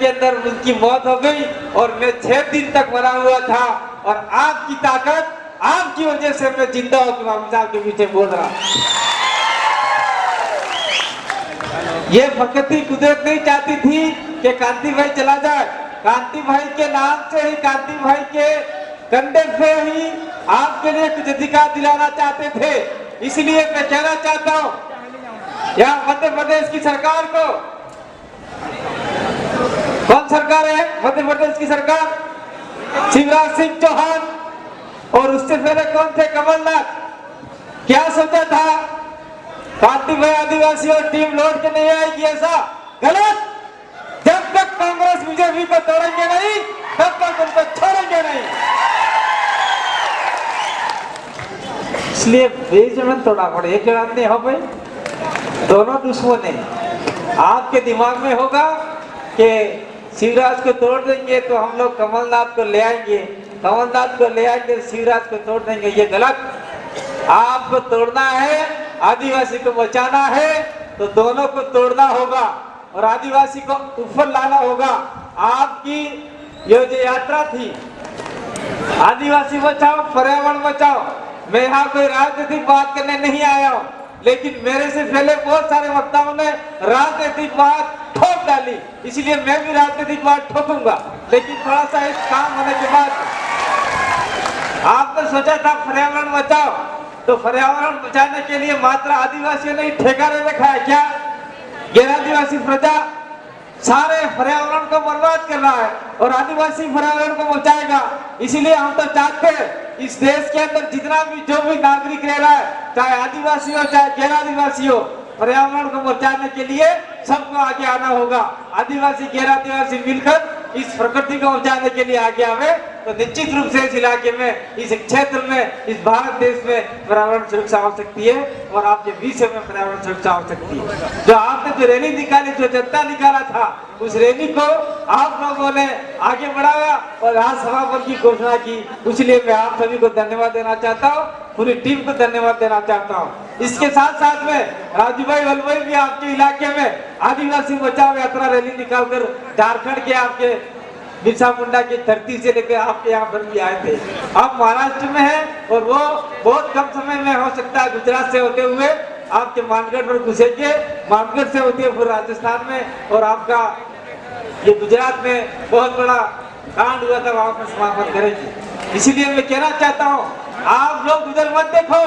अंदर उनकी मौत हो गई और मैं 6 दिन तक मरा हुआ था और आपकी ताकत, आपकी वजह से मैं जिंदा होकर बाबू साहब के पीछे बोल रहा। ये फकत ही कुदरत नहीं चाहती थी कि कांति भाई चला जाए। कांति भाई के नाम से ही, कांति भाई के कंधे पे ही आपके लिए कुछ अधिकार दिलाना चाहते थे। इसलिए मैं कहना चाहता हूँ यहाँ मध्य प्रदेश की सरकार को, कौन सरकार है मध्य प्रदेश की सरकार? शिवराज सिंह चौहान, और उससे पहले कौन थे? कमलनाथ। क्या सोचा था? कांति भाई आदिवासी और टीम लौट के नहीं आएगी, ऐसा गलत। जब तक कांग्रेस बीजेपी को तोड़ेंगे नहीं तब तक उनको छोड़ेंगे नहीं। इसलिए बीच में तोड़ा पड़े, एक जवान नहीं हो भाई, दोनों दुश्मन है। आपके दिमाग में होगा कि शिवराज को तोड़ देंगे तो हम लोग कमलनाथ को ले आएंगे, कमलनाथ को ले आएंगे शिवराज को तोड़ देंगे। ये गलत। आपको तोड़ना है, आदिवासी को बचाना है तो दोनों को तोड़ना होगा और आदिवासी को ऊपर लाना होगा। आपकी ये जो यात्रा थी आदिवासी बचाओ पर्यावरण बचाओ, मैं यहाँ कोई राजनीतिक बात करने नहीं आया हूँ, लेकिन मेरे से पहले बहुत सारे वक्ताओं ने राजनीतिक बात ठोक डाली, इसलिए मैं भी राजनीतिक बात ठोकूंगा। लेकिन थोड़ा सा इस काम होने के बाद आपने सोचा था पर्यावरण बचाओ, तो पर्यावरण बचाने के लिए मात्र आदिवासियों ने ठेका ले रखा है क्या? गैर आदिवासी प्रजा सारे पर्यावरण को बर्बाद कर रहा है और आदिवासी पर्यावरण को बचाएगा। इसीलिए हम तो चाहते हैं इस देश के अंदर जितना भी जो भी नागरिक रह रहा है, चाहे आदिवासी हो चाहे गैर आदिवासी हो, पर्यावरण को बचाने के लिए सबको आगे आना होगा। आदिवासी गैर आदिवासी मिलकर इस प्रकृति को बचाने के लिए आगे आवे तो निश्चित रूप से इस इलाके में, इस क्षेत्र में, इस भारत देश में पर्यावरण सुरक्षा हो सकती है और आपके विषय में पर्यावरण सुरक्षा हो सकती है। जो आपने जो रैली निकाली, जो जनता निकाला था, उस रैली को आप लोगों ने आगे बढ़ाया और आज समापन की घोषणा की। इसलिए मैं आप सभी को धन्यवाद देना चाहता हूँ, पूरी टीम को धन्यवाद देना चाहता हूँ। इसके साथ साथ में राजू भाई वल्लभाई भी आपके इलाके में आदिवासी बचाओ यात्रा रैली निकालकर झारखंड के आपके बिरसा मुंडा की धरती से लेकर आपके यहाँ पर भी आए थे। आप महाराष्ट्र में हैं और वो बहुत कम समय में हो सकता है गुजरात से होते हुए आपके मानगढ़ पर घुसेंगे, मानगढ़ से होते हुए राजस्थान में, और आपका ये गुजरात में बहुत बड़ा कांड हुआ था, वहां पर समापन करेंगे। इसीलिए मैं कहना चाहता हूँ आप लोग उधर मत देखो,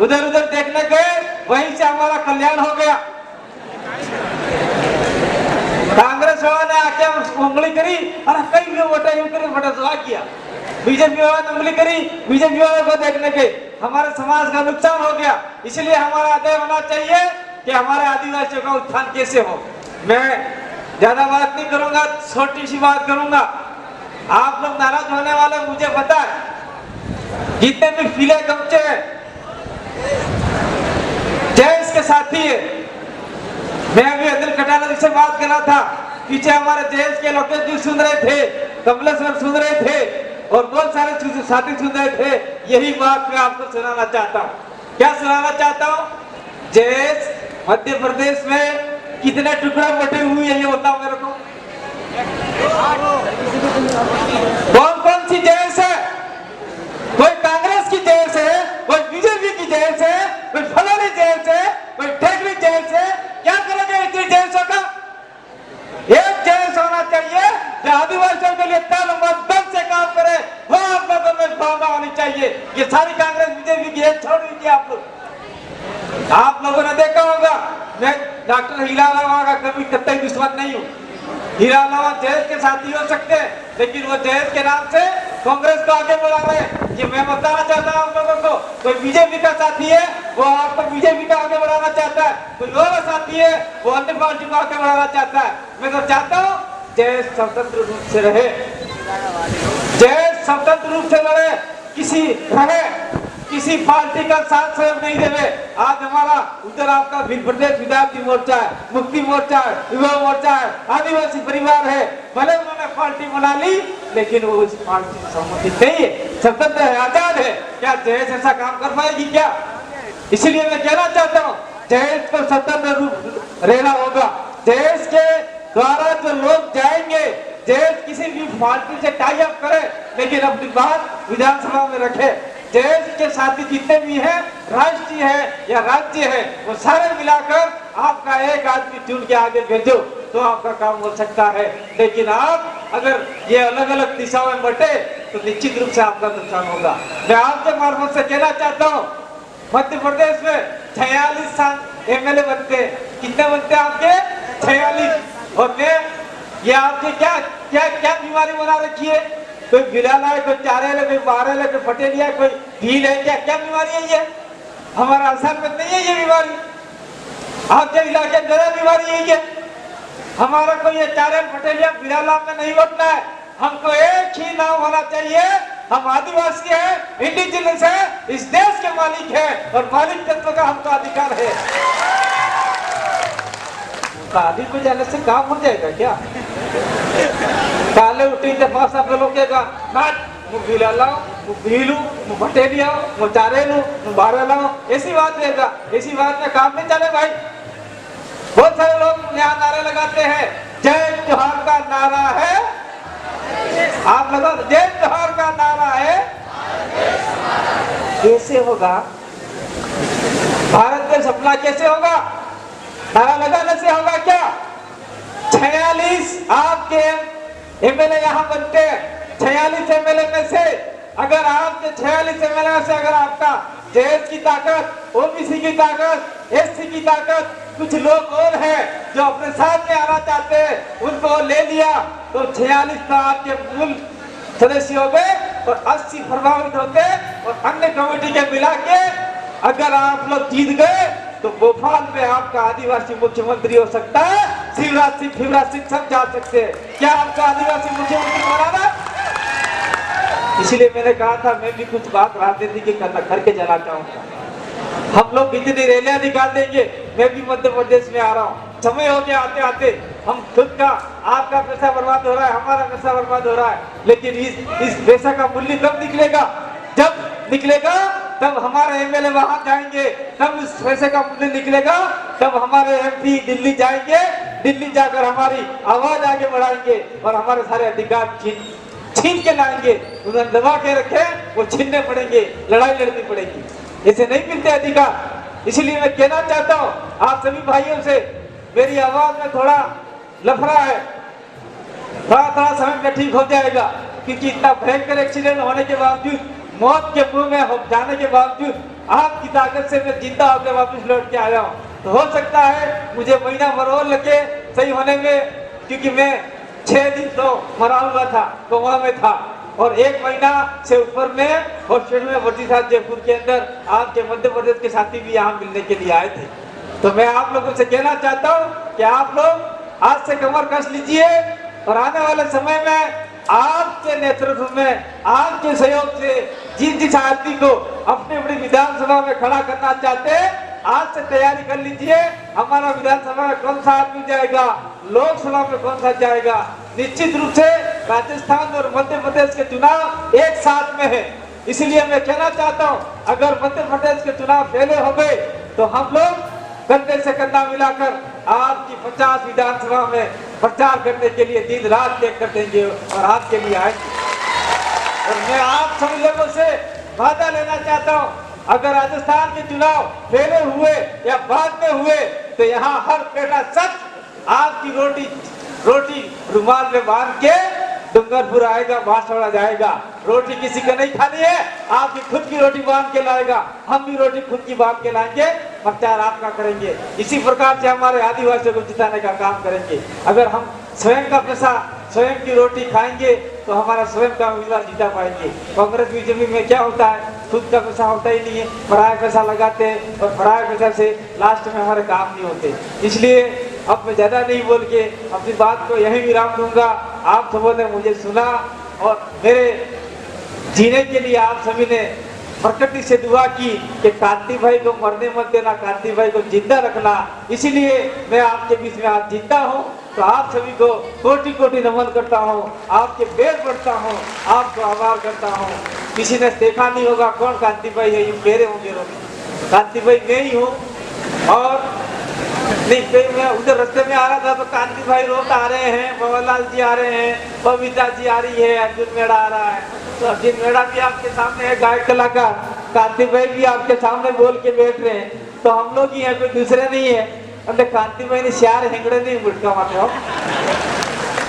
उधर उधर देखने गए वहीं से हमारा कल्याण हो गया। कांग्रेस वाला ने आके उंगली करी, अरे कई भी वोटा यूं करे, वोटा सवा किया। बीजेपी वाला ने उंगली करी, बीजेपी वाले को देखने गए, हमारे समाज का नुकसान हो गया। इसलिए हमारा आदेश होना चाहिए कि हमारे आदिवासियों का उत्थान कैसे हो। मैं ज्यादा बात नहीं करूंगा, छोटी सी बात करूंगा। आप लोग नाराज होने वाले मुझे पता है, जितने भी पीले गमछे हैं जयेश के साथी है। मैं अभी अनिल कटारा जी से बात कर रहा था, पीछे हमारे जयेश के लोकेश जी सुन रहे थे, कमलेश्वर सुन रहे थे और बहुत सारे साथी सुन रहे थे। यही बात मैं आपको सुनाना चाहता हूँ। क्या सुनाना चाहता हूँ? जयेश मध्य प्रदेश में कितने टुकड़े बटे हुए हैं ये बताओ मेरे को। कौन कौन सी जयेश है? कोई कांग्रेस की जयेश है, कोई बीजेपी की जयेश है, कोई फलानी जयेश है, कोई ठेकरी जयेश है। क्या करोगे इतनी जयेशों का? एक जयेश होना चाहिए जो आदिवासियों के लिए तन मन धन से काम करे, वो आप लोगों में भावना होनी चाहिए। ये सारी कांग्रेस बीजेपी की एक छोड़ दीजिए आप लोग। आप लोगों ने देखा होगा, मैं डॉक्टर हीरा लावा का कभी कतई दुश्मन नहीं हूँ। हीरा लावा जयेश के साथी हो सकते हैं, लेकिन वो जयेश के नाम से कांग्रेस को आगे बढ़ा रहे हैं। ये मैं बताना चाहता हूँ आप लोगों को। कोई बीजेपी का साथी है वो आपको बीजेपी का आगे बढ़ाना चाहता है, कोई और साथी है वो अन्य पार्टी को आगे बढ़ाना चाहता है। मैं तो चाहता हूँ जयेश स्वतंत्र रूप से रहे, जयेश स्वतंत्र रूप से लड़े, किसी पार्टी का साथ सहयोग नहीं देवे। आज हमारा उधर आपका प्रदेश विद्यार्थी मोर्चा है, मुक्ति मोर्चा है, युवा मोर्चा है, आदिवासी परिवार है, भले उन्होंने पार्टी बना ली लेकिन वो उस पार्टी से संबंधित नहीं है, स्वतंत्र है, आजाद है। क्या जयेश ऐसा काम कर पाएगी क्या? इसलिए मैं कहना चाहता हूँ जयेश को स्वतंत्र रूप रहना होगा। जयेश के द्वारा जो लोग जाएंगे जयेश किसी भी पार्टी से टाई अप करे, लेकिन अपनी बात विधानसभा में रखे। जयेश के साथी जितने भी हैं, राष्ट्रीय है या राज्य है, वो सारे मिलाकर आपका एक आदमी चुन के आगे भेजो तो आपका काम हो सकता है। लेकिन आप अगर ये अलग अलग दिशाओं में बटे तो निश्चित रूप से आपका नुकसान होगा। मैं आपके मार्फत से कहना चाहता हूँ, मध्य प्रदेश में 46 एमएलए बनते हैं। कितने बनते हैं आपके? 46। और मैं ये आपके क्या क्या क्या बीमारी बना रखी है? कोई बिलाला है, कोई चारेल है, कोई बारेल है, कोई फटेलिया है, कोई भील है, क्या क्या बीमारी है ये? हमारा असर में नहीं है ये बीमारी। आपके इलाके में बीमारी यही है। हमारा कोई ये चारेल फटेलिया बिलाला में नहीं बटना है। हमको एक ही नाम होना चाहिए, हम आदिवासी हैं, इंडिजिनस है, इस देश के मालिक हैं और मालिक तत्व का हमको अधिकार है। शादी को जाने से काम हो जाएगा क्या? काले उठी के पास आप लोग भटेलिया ऐसी बात रहेगा। ऐसी बात में काम नहीं चले भाई। बहुत सारे लोग यहाँ नारे लगाते हैं, जय जोहार का नारा है, आप लगा जय जोहार का नारा है। कैसे होगा भारत देश अपना? कैसे होगा? नारा लगाने से होगा क्या? 46 आपके एमएलए यहाँ बनते हैं। 46 एमएलए में से अगर आपके 46 एमएलए से अगर आपका जयेश की ताकत, ओबीसी की ताकत, एससी की ताकत, कुछ लोग और हैं जो अपने साथ में आना चाहते हैं, उनको ले लिया तो 46 तो आपके मूल सदस्य हो गए और 80 प्रभावित होते और अन्य कमेटी के मिला के अगर आप लोग जीत गए तो भोपाल में आपका आदिवासी मुख्यमंत्री हो सकता है। शिवराज सिंह सब जा सकते हैं। क्या आपका आदिवासी मुख्यमंत्री बनाना? इसलिए मैंने कहा था मैं भी कुछ बात राजनीति की करके जाना चाहूंगा। हम लोग कितनी रैलियां निकाल देंगे। मैं भी मध्य प्रदेश में आ रहा हूँ, समय हो गया आते आते हम खुद का, आपका पैसा बर्बाद हो रहा है, हमारा पैसा बर्बाद हो रहा है। लेकिन इस पैसा का मूल्य कब निकलेगा? जब निकलेगा तब हमारे एमएलए वहां जाएंगे, तब इस पैसे का मूल्य निकलेगा, तब हमारे एमपी दिल्ली जाएंगे, दिल्ली जाकर हमारी आवाज आगे बढ़ाएंगे और हमारे सारे अधिकार छीन के लाएंगे। उन्हें दबा के रखे, वो छीनने पड़ेंगे, लड़ाई लड़नी पड़ेगी। ऐसे नहीं मिलते अधिकार। इसलिए मैं कहना चाहता हूँ आप सभी भाइयों से, मेरी आवाज में थोड़ा लफड़ा है, थोड़ा समय में ठीक हो जाएगा, क्योंकि इतना भयंकर एक्सीडेंट होने के बावजूद, मौत के मुंह में हम जाने के बावजूद आपकी ताकत से मैं जिंदा होकर वापस लौट के आया हूँ। तो हो सकता है मुझे महीना मरोड़ लगे सही होने में, क्योंकि मैं 6 दिन तो मरा हुआ था, कोमा में था, और 1 महीना से ऊपर में हॉस्पिटल में भर्ती था जयपुर के अंदर। आपके मध्य प्रदेश के साथी भी यहाँ मिलने के लिए आए थे। तो मैं आप लोगों से कहना चाहता हूँ कि आप लोग आज से कमर कस लीजिए और आने वाले समय में आपके नेतृत्व में, आपके सहयोग से जिस आदमी को अपने अपनी विधानसभा में खड़ा करना चाहते हैं, आज से तैयारी कर लीजिए। हमारा विधानसभा में कौन सा आदमी जाएगा, लोकसभा में कौन सा जाएगा। निश्चित रूप से राजस्थान और मध्य प्रदेश के चुनाव एक साथ में है। इसलिए मैं कहना चाहता हूँ, अगर मध्य प्रदेश के चुनाव पहले हो गए तो हम लोग कंधे से कंधा मिलाकर आपकी 50 विधानसभा में प्रचार करने के लिए दिन रात एक कर देंगे और आपके लिए आएंगे। और मैं आप सभी लोगों से वादा लेना चाहता हूँ, अगर राजस्थान के चुनाव पहले हुए या बाद में हुए तो यहाँ हर बेटा सच आपकी रोटी रुमाल में बांध के डूंगरपुर आएगा, बांसवाड़ा जाएगा। रोटी किसी को नहीं खानी है, आपकी खुद की रोटी बांध के लाएगा, हम भी रोटी खुद की बांध के लाएंगे, प्रचार आपका करेंगे। इसी प्रकार से हमारे आदिवासियों को जिताने का काम करेंगे। अगर हम स्वयं का पैसा, स्वयं की रोटी खाएंगे तो हमारा स्वयं का उम्मीदवार जीता पाएंगे। कांग्रेस बीजेपी में क्या होता है, खुद का पैसा होता ही नहीं है, पराया पैसा लगाते हैं और पराया पैसा से लास्ट में हमारे काम नहीं होते। इसलिए अब मैं ज्यादा नहीं बोल के अपनी बात को यहीं विराम दूंगा। आप सबों ने मुझे सुना और मेरे जीने के लिए आप सभी ने प्रकृति से दुआ की कि कांति भाई को मरने मत देना, कांति भाई को जिंदा रखना। इसीलिए मैं आपके बीच में आज जिंदा हूँ। तो आप सभी को कोटि कोटि नमन करता हूँ, आपके पैर पड़ता हूँ, आपको आभार करता हूँ। किसी ने देखा नहीं होगा कौन कांति भाई है, ये मेरे होंगे। कांति भाई मैं ही हूँ और नहीं फिर मैं उधर रास्ते में आ रहा था तो कांति भाई रोड आ रहे हैं, भवरलाल जी आ रहे हैं, बबीता जी आ रही है, अर्जुन मेड़ा आ रहा है। तो अर्जुन मेड़ा भी आपके सामने है, गायक कलाकार। कांति भाई भी आपके सामने बोल के बैठ रहे हैं, तो हम लोग ही हैं, कोई दूसरे नहीं है। એટલે કાંતિભાઈ શાર હેંગડે नहीं मुटका मारते हो।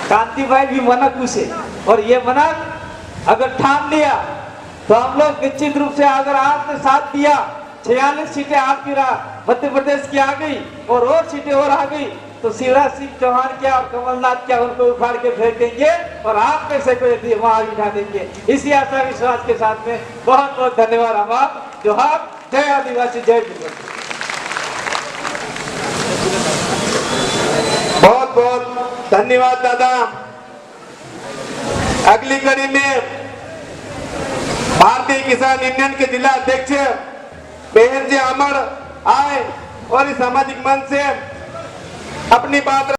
कांतिभाई भी मनक उसे, और ये मनक अगर ठान लिया तो हम लोग निश्चित रूप से, अगर आपने साथ दिया, 46 सीटें आपकी मध्य प्रदेश की आ गई और सीटें और आ गई, तो शिवराज सिंह चौहान क्या और कमलनाथ क्या उनको उखाड़ के फेंक देंगे और आप में से कोई वहां बिठा देंगे। इसी आशा विश्वास के साथ में बहुत बहुत धन्यवाद। हम जोहार, जय आदिवासी, जय गुजरात। बहुत बहुत धन्यवाद दादा। अगली कड़ी में भारतीय किसान यूनियन के जिला अध्यक्ष बहन जी अमर आए और इस सामाजिक मंच से अपनी बात